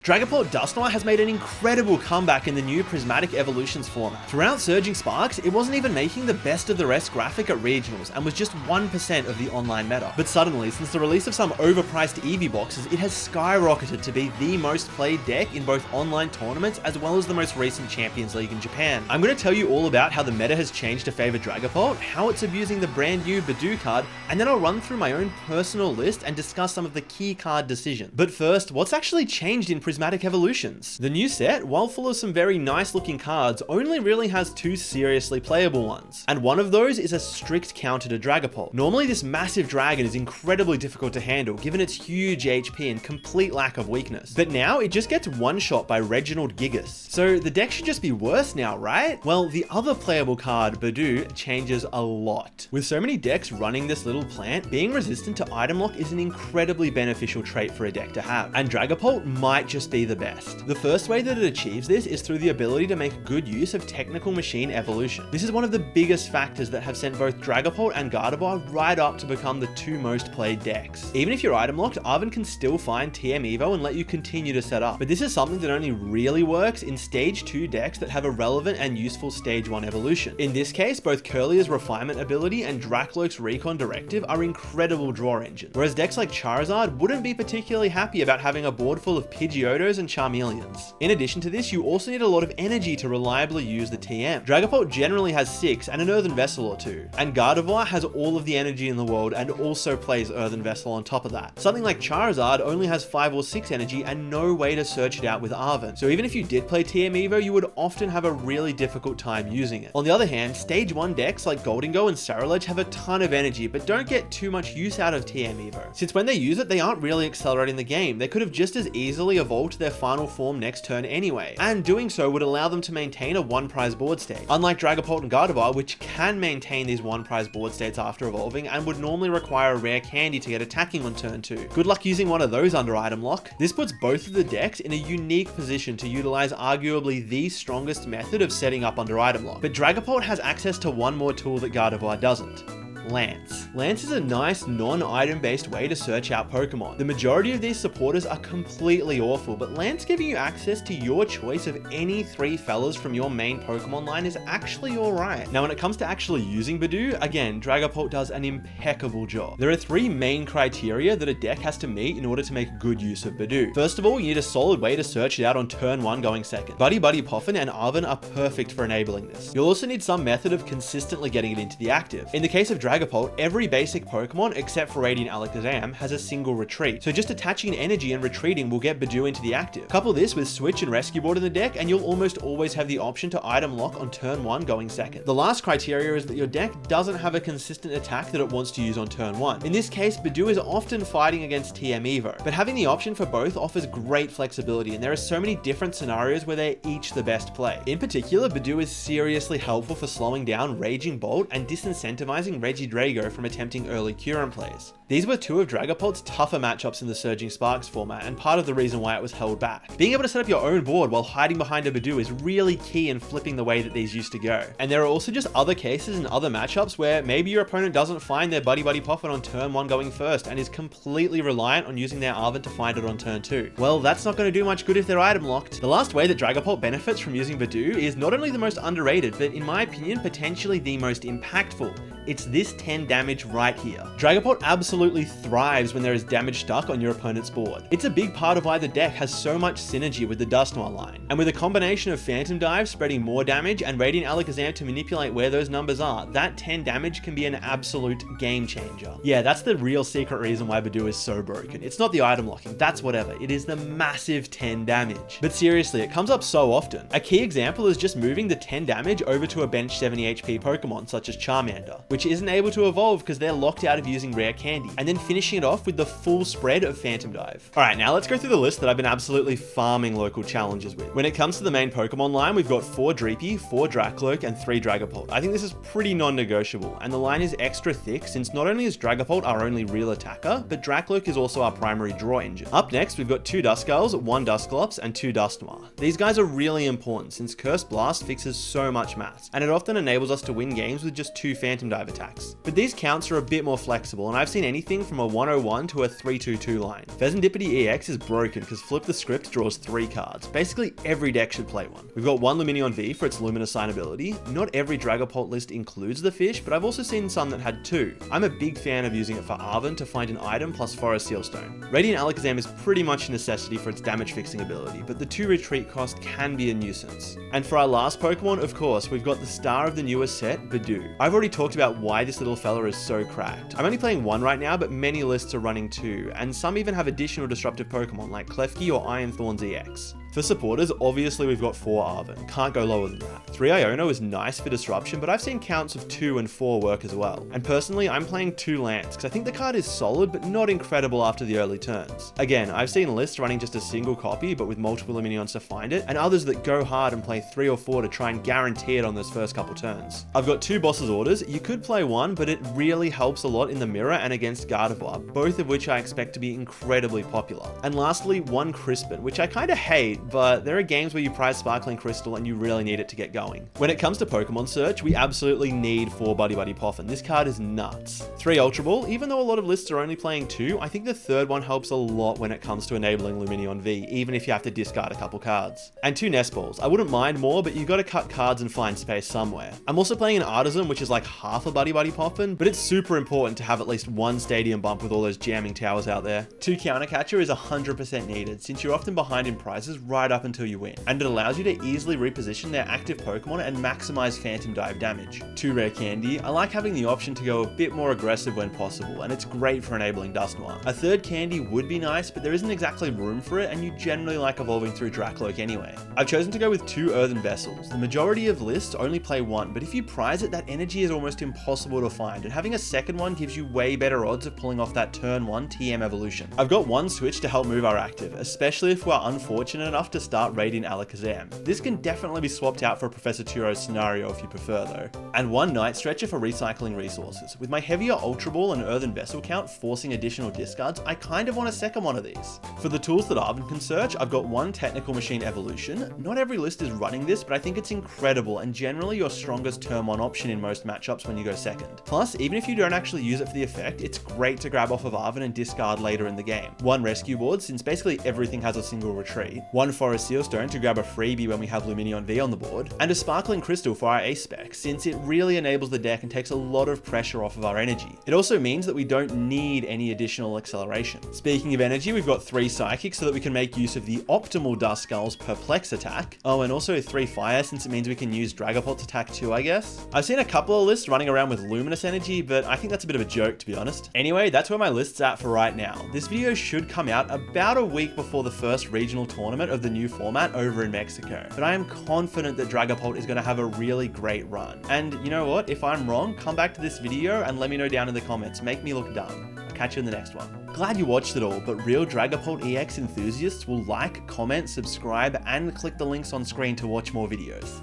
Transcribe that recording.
Dragapult Dusknoir has made an incredible comeback in the new Prismatic Evolutions format. Throughout Surging Sparks, it wasn't even making the best of the rest graphic at regionals and was just 1% of the online meta. But suddenly, since the release of some overpriced Eevee boxes, it has skyrocketed to be the most played deck in both online tournaments as well as the most recent Champions League in Japan. I'm going to tell you all about how the meta has changed to favor Dragapult, how it's abusing the brand new Budew card, and then I'll run through my own personal list and discuss some of the key card decisions. But first, what's actually changed in Prismatic Evolutions? The new set, while full of some very nice looking cards, only really has two seriously playable ones. And one of those is a strict counter to Dragapult. Normally this massive dragon is incredibly difficult to handle given its huge HP and complete lack of weakness. But now it just gets one shot by Reginald Gigas. So the deck should just be worse now, right? Well, the other playable card, Budew, changes a lot. With so many decks running this little plant, being resistant to item lock is an incredibly beneficial trait for a deck to have. And Dragapult might just be the best. The first way that it achieves this is through the ability to make good use of technical machine evolution. This is one of the biggest factors that have sent both Dragapult and Gardevoir right up to become the two most played decks. Even if you're item locked, Arven can still find TM Evo and let you continue to set up. But this is something that only really works in stage 2 decks that have a relevant and useful stage 1 evolution. In this case, both Curlia's refinement ability and Drakloak's recon directive are incredible draw engines, whereas decks like Charizard wouldn't be particularly happy about having a board full of Pidgeotos and Charmeleons. In addition to this, you also need a lot of energy to reliably use the TM. Dragapult generally has 6 and an Earthen Vessel or 2, and Gardevoir has all of the energy in the world and also plays Earthen Vessel on top of that. Something like Charizard only has 5 or 6 energy and no way to search it out with Arven, so even if you did play TM Evo, you would often have a really difficult time using it. On the other hand, stage 1 decks like Goldingo and Saralege have a ton of energy but don't get too much use out of TM Evo, since when they use it, they aren't really accelerating the game. They could have just as easily evolved their final form next turn anyway, and doing so would allow them to maintain a 1 prize board state, unlike Dragapult and Gardevoir, which can maintain these 1 prize board states after evolving and would normally require a rare candy to get attacking on turn 2. Good luck using one of those under item lock. This puts both of the decks in a unique position to utilize arguably the strongest method of setting up under item lock, but Dragapult has access to one more tool that Gardevoir doesn't. Lance. Lance is a nice non-item based way to search out Pokemon. The majority of these supporters are completely awful, but Lance giving you access to your choice of any 3 fellas from your main Pokemon line is actually alright. Now when it comes to actually using Budew, again, Dragapult does an impeccable job. There are 3 main criteria that a deck has to meet in order to make good use of Budew. First of all, you need a solid way to search it out on turn 1 going second. Buddy-Buddy Poffin and Arven are perfect for enabling this. You'll also need some method of consistently getting it into the active. In the case of Dragapult, every basic Pokemon except for Radiant Alakazam has a single retreat, so just attaching an energy and retreating will get Budew into the active. Couple this with Switch and Rescue Board in the deck and you'll almost always have the option to item lock on turn 1 going second. The last criteria is that your deck doesn't have a consistent attack that it wants to use on turn 1. In this case, Budew is often fighting against TM Evo, but having the option for both offers great flexibility, and there are so many different scenarios where they're each the best play. In particular, Budew is seriously helpful for slowing down Raging Bolt and disincentivizing Regidrago from attempting early Kyurem plays. These were 2 of Dragapult's tougher matchups in the Surging Sparks format, and part of the reason why it was held back. Being able to set up your own board while hiding behind a Budew is really key in flipping the way that these used to go. And there are also just other cases and other matchups where maybe your opponent doesn't find their Buddy-Buddy Poffin on turn 1 going first and is completely reliant on using their Arven to find it on turn 2. Well, that's not going to do much good if they're item locked. The last way that Dragapult benefits from using Budew is not only the most underrated, but in my opinion, potentially the most impactful. It's this 10 damage right here. Dragapult absolutely thrives when there is damage stuck on your opponent's board. It's a big part of why the deck has so much synergy with the Dusknoir line. And with a combination of Phantom Dive spreading more damage and Radiant Alakazam to manipulate where those numbers are, that 10 damage can be an absolute game changer. Yeah, that's the real secret reason why Budew is so broken. It's not the item locking, that's whatever. It is the massive 10 damage. But seriously, it comes up so often. A key example is just moving the 10 damage over to a bench 70 HP Pokemon such as Charmander, which isn't able to evolve because they're locked out of using Rare Candy, and then finishing it off with the full spread of Phantom Dive. Alright, now let's go through the list that I've been absolutely farming local challenges with. When it comes to the main Pokemon line, we've got 4 Dreepy, 4 Drakloak, and 3 Dragapult. I think this is pretty non-negotiable, and the line is extra thick since not only is Dragapult our only real attacker, but Drakloak is also our primary draw engine. Up next, we've got 2 Duskulls, 1 Dusklops, and 2 Dusknoir. These guys are really important since Curse Blast fixes so much math, and it often enables us to win games with just 2 Phantom Dive dive attacks. But these counts are a bit more flexible, and I've seen anything from a 101 to a 322 line. Fezandipiti EX is broken because Flip the Script draws 3 cards. Basically every deck should play one. We've got one Lumineon V for its Luminous Sign ability. Not every Dragapult list includes the fish, but I've also seen some that had 2. I'm a big fan of using it for Arven to find an item plus Forest Seal Stone. Radiant Alakazam is pretty much a necessity for its damage fixing ability, but the 2 retreat cost can be a nuisance. And for our last Pokemon, of course, we've got the star of the newest set, Budew. I've already talked about why this little fella is so cracked. I'm only playing 1 right now, but many lists are running 2, and some even have additional disruptive Pokemon like Klefki or Iron Thorns EX. For supporters, obviously we've got 4 Arven, can't go lower than that. 3 Iono is nice for disruption, but I've seen counts of 2 and 4 work as well. And personally, I'm playing 2 Lance, because I think the card is solid, but not incredible after the early turns. Again, I've seen lists running just a single copy, but with multiple Lumineons to find it, and others that go hard and play 3 or 4 to try and guarantee it on those first couple turns. I've got 2 Boss's Orders. You could play 1, but it really helps a lot in the mirror and against Gardevoir, both of which I expect to be incredibly popular. And lastly, 1 Crispin, which I kinda hate, but there are games where you prize Sparkling Crystal and you really need it to get going. When it comes to Pokemon search, we absolutely need 4 Buddy-Buddy Poffin. This card is nuts. 3 Ultra Ball, even though a lot of lists are only playing 2, I think the 3rd one helps a lot when it comes to enabling Lumineon V, even if you have to discard a couple cards. And 2 Nest Balls. I wouldn't mind more, but you gotta cut cards and find space somewhere. I'm also playing an Artazon, which is like half a Buddy-Buddy Poffin, but it's super important to have at least 1 stadium bump with all those jamming towers out there. 2 Countercatcher is 100% needed, since you're often behind in prizes right up until you win, and it allows you to easily reposition their active Pokemon and maximize Phantom Dive damage. 2 Rare Candy, I like having the option to go a bit more aggressive when possible, and it's great for enabling Dusknoir. A 3rd Candy would be nice, but there isn't exactly room for it, and you generally like evolving through Drakloak anyway. I've chosen to go with 2 Earthen Vessels. The majority of lists only play 1, but if you prize it, that energy is almost impossible to find, and having a second one gives you way better odds of pulling off that turn 1 TM evolution. I've got 1 Switch to help move our active, especially if we're unfortunate enough to start Radiant Alakazam. This can definitely be swapped out for a Professor Turo's scenario if you prefer though. And 1 Night Stretcher for recycling resources. With my heavier Ultra Ball and Earthen Vessel count forcing additional discards, I kind of want a second one of these. For the tools that Arven can search, I've got 1 Technical Machine Evolution. Not every list is running this, but I think it's incredible and generally your strongest turn 1 option in most matchups when you go second. Plus, even if you don't actually use it for the effect, it's great to grab off of Arven and discard later in the game. 1 Rescue Board, since basically everything has a single retreat. 1 Forest Seal Stone to grab a freebie when we have Lumineon V on the board, and a Sparkling Crystal for our ace spec, since it really enables the deck and takes a lot of pressure off of our energy. It also means that we don't need any additional acceleration. Speaking of energy, we've got 3 Psychics so that we can make use of the optimal Duskull's Perplex attack. Oh, and also 3 Fire, since it means we can use Dragapult's attack too, I guess. I've seen a couple of lists running around with Luminous energy, but I think that's a bit of a joke, to be honest. Anyway, that's where my list's at for right now. This video should come out about a week before the first regional tournament of the new format over in Mexico, but I am confident that Dragapult is going to have a really great run. And you know what? If I'm wrong, come back to this video and let me know down in the comments. Make me look dumb. I'll catch you in the next one. Glad you watched it all, but real Dragapult EX enthusiasts will like, comment, subscribe, and click the links on screen to watch more videos.